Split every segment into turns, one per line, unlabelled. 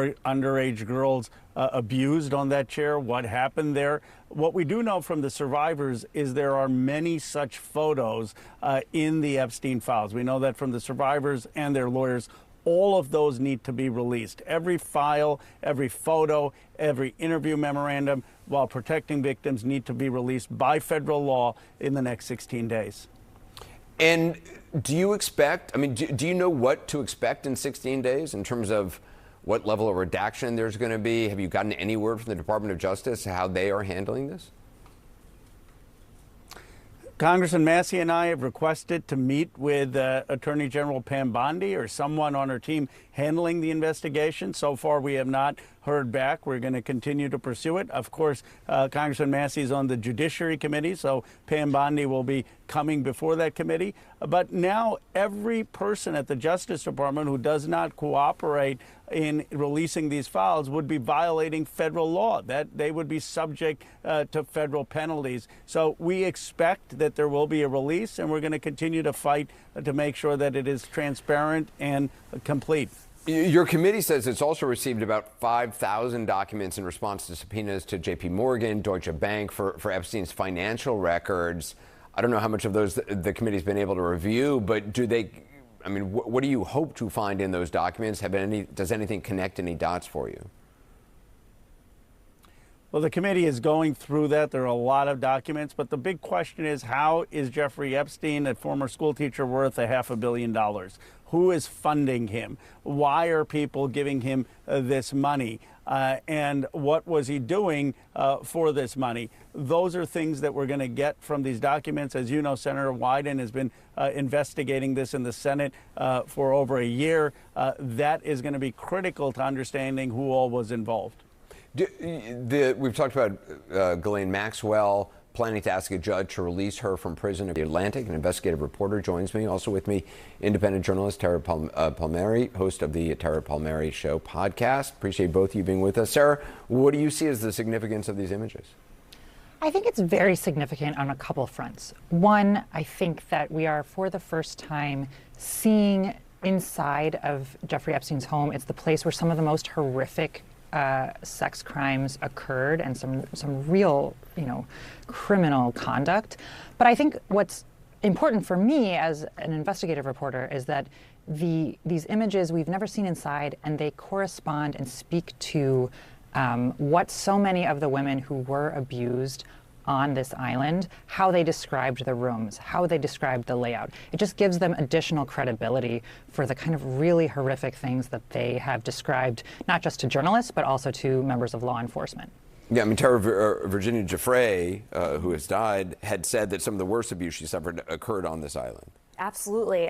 more underage girls abused on that chair? What happened there? What we do know from the survivors is there are many such photos in the Epstein files. We know that from the survivors and their lawyers. All of those need to be released. Every file, every photo, every interview memorandum, while protecting victims, need to be released by federal law in the next 16 days.
And do you expect, I mean, do you know what to expect in 16 days in terms of what level of redaction there's going to be? Have you gotten any word from the Department of Justice how they are handling this?
Congressman Massey and I have requested to meet with Attorney General Pam Bondi or someone on her team handling the investigation. So far, we have not heard back. We're going to continue to pursue it. Of course, Congressman Massey is on the Judiciary Committee, so Pam Bondi will be coming before that committee. But now every person at the Justice Department who does not cooperate in releasing these files would be violating federal law, that they would be subject to federal penalties. So we expect that there will be a release, and we're going to continue to fight to make sure that it is transparent and complete.
Your committee says it's also received about 5,000 documents in response to subpoenas to J.P. Morgan, Deutsche Bank for Epstein's financial records. I don't know how much of those the committee's been able to review, but do they, I mean, what do you hope to find in those documents? Does anything connect any dots for you?
Well, the committee is going through that. There are a lot of documents, but the big question is, how is Jeffrey Epstein, a former school teacher, worth $500 million? Who is funding him? Why are people giving him this money? And what was he doing for this money? Those are things that we're going to get from these documents. As you know, Senator Wyden has been investigating this in the Senate for over a year. That is going to be critical to understanding who all was involved.
We've talked about Ghislaine Maxwell planning to ask a judge to release her from prison. The Atlantic, an investigative reporter, joins me. Also with me, independent journalist Tara Palmieri, host of the Tara Palmieri Show podcast. Appreciate both of you being with us. Sarah, what do you see as the significance of these images?
I think it's very significant on a couple fronts. One, I think that we are, for the first time, seeing inside of Jeffrey Epstein's home. It's the place where some of the most horrific sex crimes occurred, and some real, criminal conduct. But I think what's important for me as an investigative reporter is that these images we've never seen inside, and they correspond and speak to what so many of the women who were abused on this island, how they described the rooms, how they described the layout. It just gives them additional credibility for the kind of really horrific things that they have described, not just to journalists, but also to members of law enforcement.
Yeah, I mean, Virginia Giuffre, who has died, had said that some of the worst abuse she suffered occurred on this island.
Absolutely.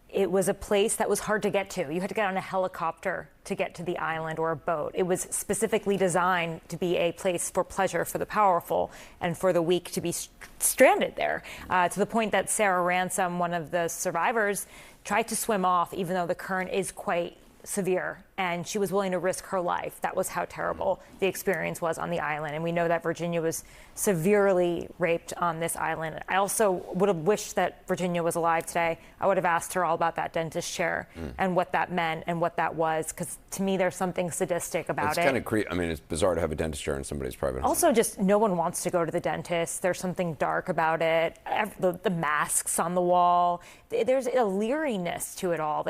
It was a place that was hard to get to. You had to get on a helicopter to get to the island, or a boat. It was specifically designed to be a place for pleasure for the powerful and for the weak to be stranded there, to the point that Sarah Ransom, one of the survivors, tried to swim off, even though the current is quite severe, and she was willing to risk her life. That was how terrible the experience was on the island. And we know that Virginia was severely raped on this island. I also would have wished that Virginia was alive today. I would have asked her all about that dentist chair and what that meant and what that was, because to me there's something sadistic about it.
It's kind of I mean, it's bizarre to have a dentist chair in somebody's private home.
Also, just no one wants to go to the dentist. There's something dark about it. The masks on the wall. There's a leeriness to it all.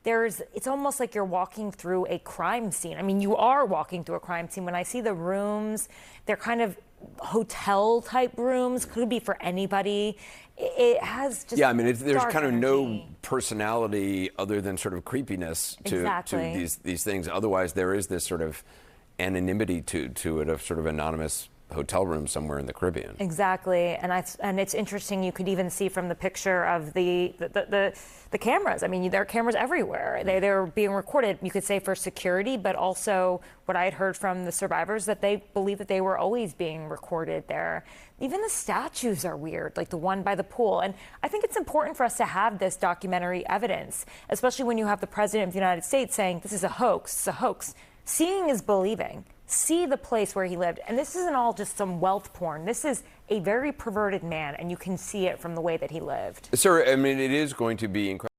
It's almost like you're walking through a crime scene. I mean, you are walking through a crime scene. When I see the rooms, they're kind of hotel type rooms, could be for anybody. It has just
there's kind of
energy.
no personality other than sort of creepiness to these things. Otherwise, there is this sort of anonymity to it, of sort of anonymous hotel room somewhere in the Caribbean.
Exactly, and it's interesting. You could even see from the picture of the cameras. I mean, there are cameras everywhere. They're being recorded. You could say for security, but also what I had heard from the survivors, that they believe that they were always being recorded there. Even the statues are weird, like the one by the pool. And I think it's important for us to have this documentary evidence, especially when you have the President of the United States saying this is a hoax. It's a hoax. Seeing is believing. See the place where he lived. And this isn't all just some wealth porn. This is a very perverted man, and you can see it from the way that he lived.
Sir, I mean, it is going to be incredible.